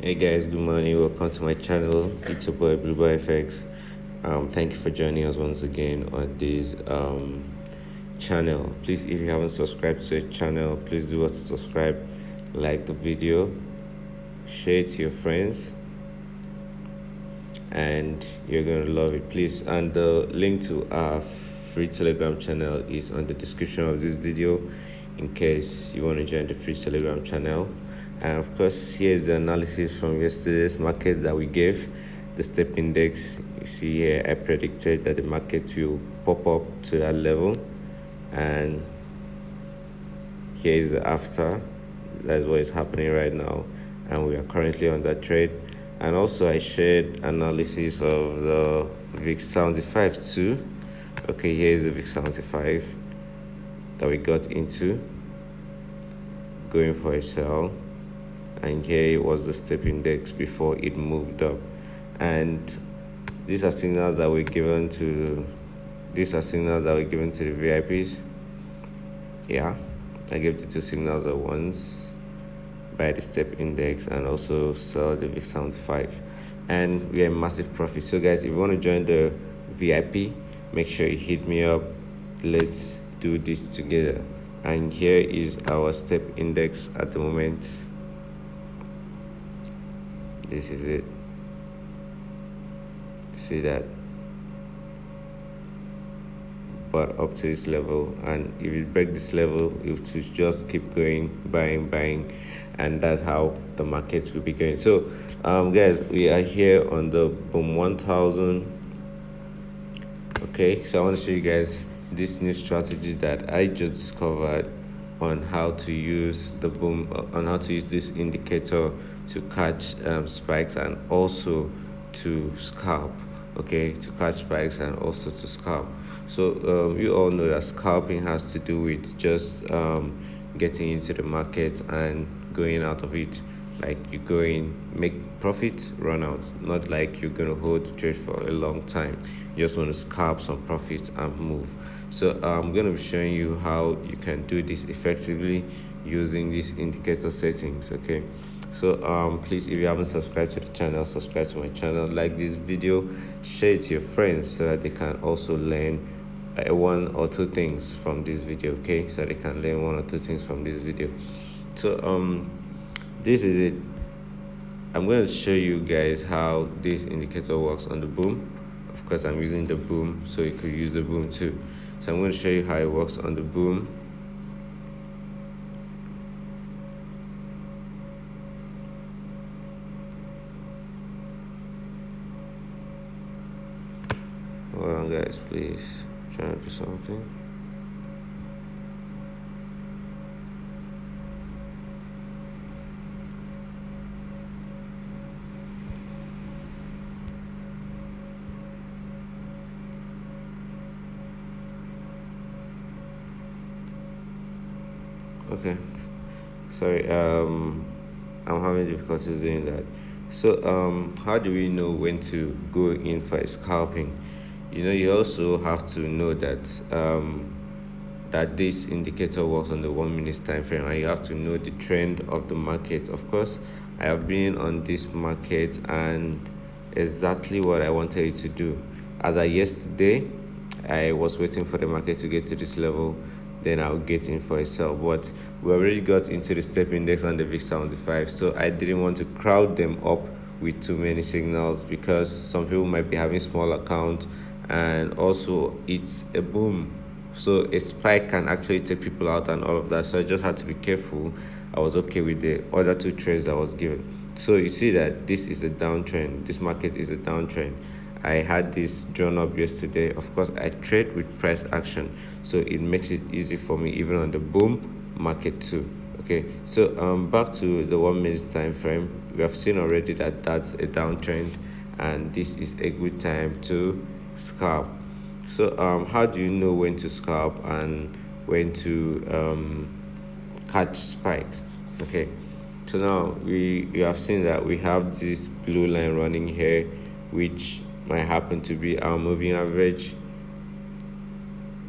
Hey guys, good morning. Welcome to my channel. It's your boy Blue Boy FX. Thank you for joining us once again on this channel. Please, if you haven't subscribed to the channel, please do what to subscribe, like the video, share it to your friends, and you're gonna love it. Please, and the link to our free Telegram channel is on the description of this video, in case you want to join the free Telegram channel. And of course, here's the analysis from yesterday's market that we gave. The step index, you see here, I predicted that the market will pop up to that level, and here is the after. That's what is happening right now, and we are currently on that trade. And also, I shared analysis of the VIX 75 too. Okay, here is the VIX 75 that we got into, going for a sell, and here was the step index before it moved up. And these are signals that were given to the VIPs. Yeah, I gave the two signals at once: buy the step index and also sell the VIX 75, and we are in massive profit. So guys, if you want to join the VIP, make sure you hit me up. Let's do this together. And here is our step index at the moment. This is it. See that? But up to this level, and if you break this level, you to just keep going, buying, and that's how the market will be going. So guys, we are here on the boom 1000. Okay, so I want to show you guys this new strategy that I just discovered on how to use the boom, on how to use this indicator to catch spikes and also to scalp. Okay, to catch spikes and also to scalp. So you all know that scalping has to do with just getting into the market and going out of it. Like you go in, make profit, run out. Not like you're gonna hold the trade for a long time. You just want to scalp some profit and move. So I'm gonna be showing you how you can do this effectively using these indicator settings. Okay, so please, if you haven't subscribed to the channel, subscribe to my channel, like this video, share it to your friends so that they can also learn one or two things from this video. Okay, so they can learn one or two things from this video. So this is it. I'm going to show you guys how this indicator works on the boom. Of course, I'm using the boom, so you could use the boom too. So I'm going to show you how it works on the boom. Hold on guys, please. I'm trying to do something. Okay, sorry, I'm having difficulties doing that. So how do we know when to go in for a scalping? You also have to know that this indicator works on the 1 minute time frame, and you have to know the trend of the market. Of course, I have been on this market and exactly what I wanted it to do. As of yesterday, I was waiting for the market to get to this level, then I'll get in for a sell. But we already got into the step index and the VIX 75, so I didn't want to crowd them up with too many signals, because some people might be having small accounts, and also it's a boom, so a spike can actually take people out and all of that. So I just had to be careful. I was okay with the other two trades that was given. So you see that this is a downtrend. This market is a downtrend. I had this drawn up yesterday. Of course, I trade with price action, so it makes it easy for me even on the boom market too. Okay, so back to the 1 minute time frame. We have seen already that that's a downtrend, and this is a good time to scalp. So how do you know when to scalp and when to catch spikes? Okay, so now we have seen that we have this blue line running here, which might happen to be our moving average,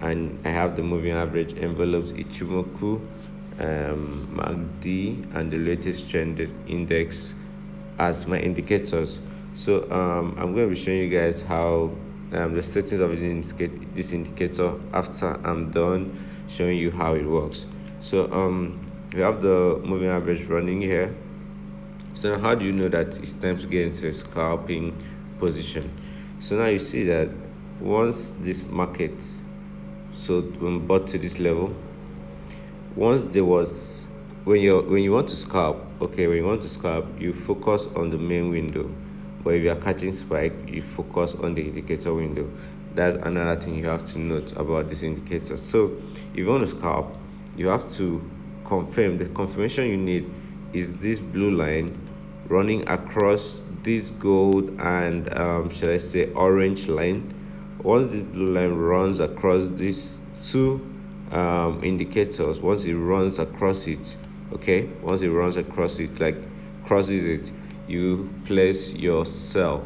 and I have the moving average envelopes Ichimoku, MACD, and the latest trended index as my indicators. So I'm going to be showing you guys how the settings of this indicator after I'm done showing you how it works. So we have the moving average running here. So now how do you know that it's time to get into a scalping position? So now you see that once this market, so when bought to this level, once there was, when you want to scalp, okay, when you want to scalp, you focus on the main window. But if you are catching spike, you focus on the indicator window. That's another thing you have to note about this indicator. So if you want to scalp, you have to confirm. The confirmation you need is this blue line running across this gold and should I say orange line. Once this blue line runs across these two indicators, once it runs across it, okay, once it runs across it, like crosses it, you place your sell.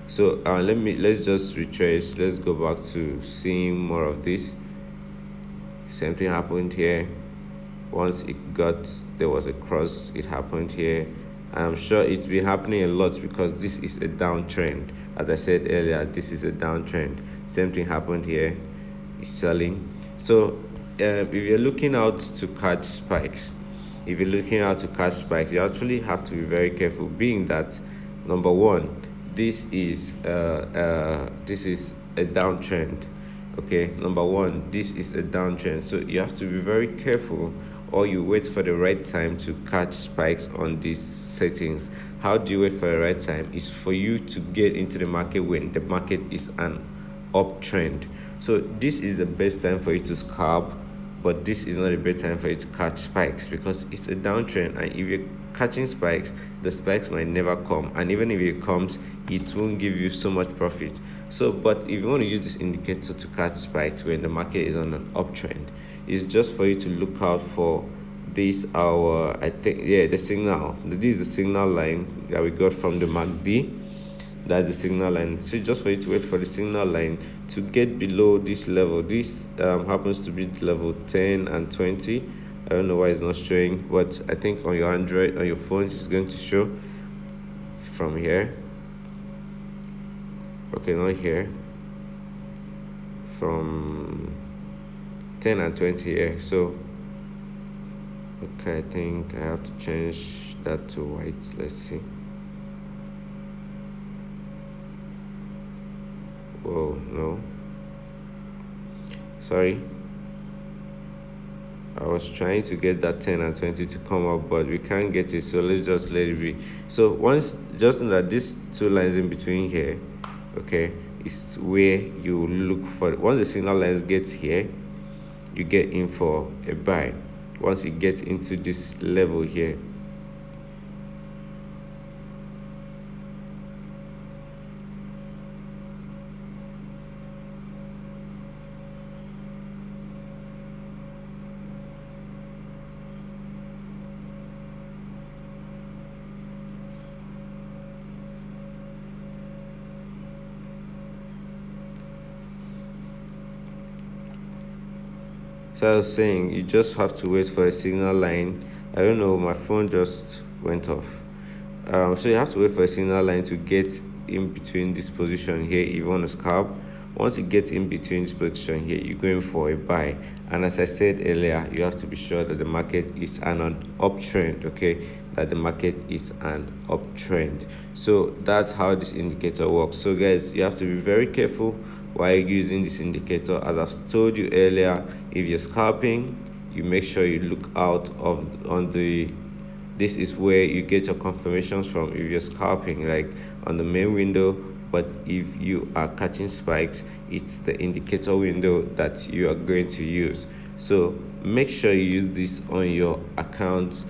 So let's just retrace. Let's go back to seeing more of this. Same thing happened here. Once it got, there was a cross, it happened here. I'm sure it's been happening a lot because this is a downtrend. As I said earlier, this is a downtrend. Same thing happened here. It's selling. So if you're looking out to catch spikes, you actually have to be very careful, being that number one, this is a downtrend. Okay, number one, this is a downtrend, so you have to be very careful, or you wait for the right time to catch spikes on these settings. How do you wait for the right time? Is for you to get into the market when the market is an uptrend. So this is the best time for you to scalp, but this is not a great time for you to catch spikes because it's a downtrend, and if you're catching spikes, the spikes might never come, and even if it comes, it won't give you so much profit. So but if you want to use this indicator to catch spikes when the market is on an uptrend, it's just for you to look out for this our, I think, yeah, the signal. This is the signal line that we got from the MACD. That's the signal line. So just for you to wait for the signal line to get below this level. This happens to be level 10 and 20. I don't know why it's not showing, but I think on your Android, on your phone, it's going to show from here. Okay, not here. From 10 and 20 here. So okay, I think I have to change that to white. Let's see. Whoa, no. Sorry. I was trying to get that 10 and 20 to come up, but we can't get it, so let's just let it be. So once, just know that these two lines in between here, okay, is where you look for. Once the signal lines gets here, you get in for a buy. Once you get into this level here, so I was saying, you just have to wait for a signal line. I don't know, my phone just went off. So you have to wait for a signal line to get in between this position here if you want to scalp. Once you get in between this position here, you're going for a buy. And as I said earlier, you have to be sure that the market is an uptrend, okay? That the market is an uptrend. So that's how this indicator works. So guys, you have to be very careful while using this indicator. As I've told you earlier, if you're scalping, you make sure you look out of on the, this is where you get your confirmations from if you're scalping, like on the main window. But if you are catching spikes, it's the indicator window that you are going to use. So make sure you use this on your account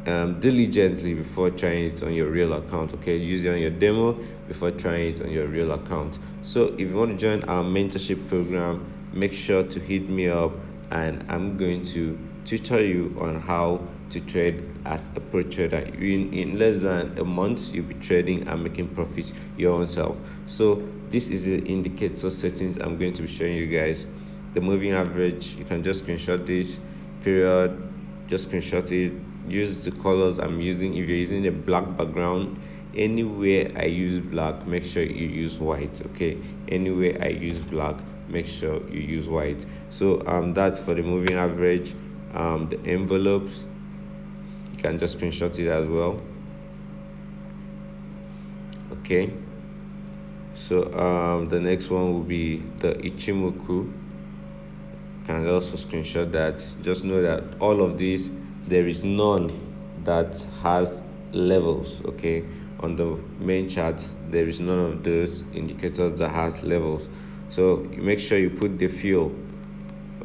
diligently before trying it on your real account. Okay, use it on your demo before trying it on your real account. So if you want to join our mentorship program, make sure to hit me up, and I'm going to tutor you on how to trade as a pro trader. In less than a month, you'll be trading and making profit your own self. So this is the indicator settings I'm going to be showing you guys. The moving average, you can just screenshot this period, just screenshot it. use the colors I'm using. If you're using a black background, anywhere I use black, make sure you use white. Okay, anywhere I use black, make sure you use white. So that's for the moving average. The envelopes, you can just screenshot it as well. Okay, so the next one will be the Ichimoku. Can also screenshot that. Just know that all of these, there is none that has levels. Okay, on the main chart there is none of those indicators that has levels, so you make sure you put the fuel.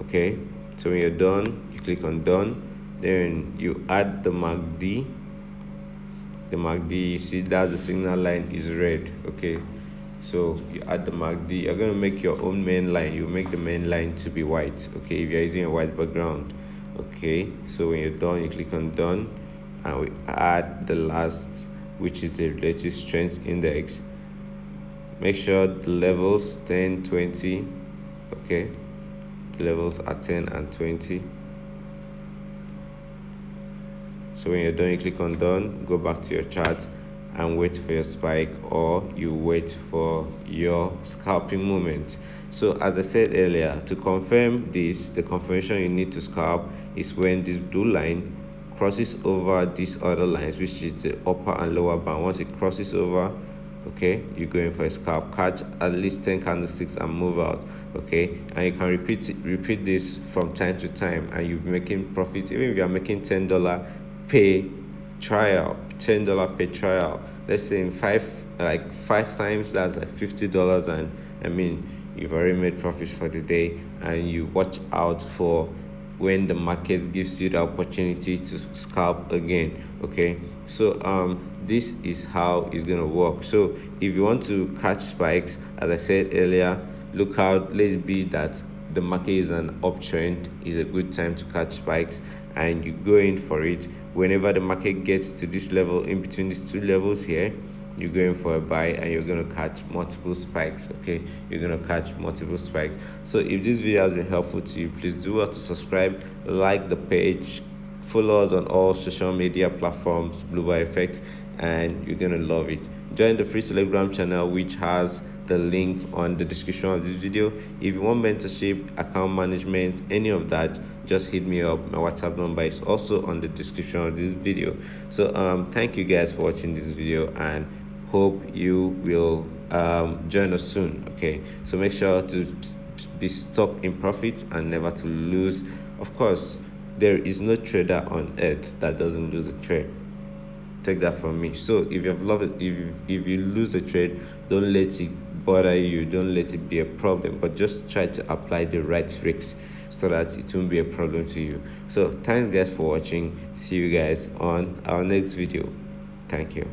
Okay, so when you're done, you click on done, then you add the MACD. The MACD, you see that the signal line is red. Okay, so you add the MACD. You're going to make your own main line. You make the main line to be white. Okay, if you're using a white background. Okay, so when you're done, you click on done, and we add the last, which is the relative strength index. Make sure the levels 10, 20. Okay, the levels are 10 and 20. So when you're done, you click on done, go back to your chart and wait for your spike, or you wait for your scalping moment. So as I said earlier, to confirm this, the confirmation you need to scalp is when this blue line crosses over these other lines, which is the upper and lower band. Once it crosses over, okay, you're going for a scalp. Catch at least 10 candlesticks and move out. Okay, and you can repeat this from time to time, and you'll be making profit. Even if you're making $10 pay trial, $10 pay trial, let's say in five times, that's like $50, and I mean you've already made profits for the day. And you watch out for when the market gives you the opportunity to scalp again. Okay, so this is how it's gonna work. So if you want to catch spikes, as I said earlier, look out. Let it be that the market is an uptrend, is a good time to catch spikes, and you go in for it. Whenever the market gets to this level, in between these two levels here, you're going for a buy, and you're going to catch multiple spikes. Okay, you're going to catch multiple spikes. So if this video has been helpful to you, please do well to subscribe, like the page, follow us on all social media platforms, BlueBuyFX, and you're going to love it. Join the free Telegram channel, which has the link on the description of this video. If you want mentorship, account management, any of that, just hit me up. My WhatsApp number is also on the description of this video. So thank you guys for watching this video, and hope you will join us soon. Okay, so make sure to be stuck in profit and never to lose. Of course, there is no trader on earth that doesn't lose a trade. Take that from me. So if you have loved it, if you lose a trade, don't let it bother you, don't let it be a problem, but just try to apply the right tricks so that it won't be a problem to you. So thanks guys for watching. See you guys on our next video. Thank you.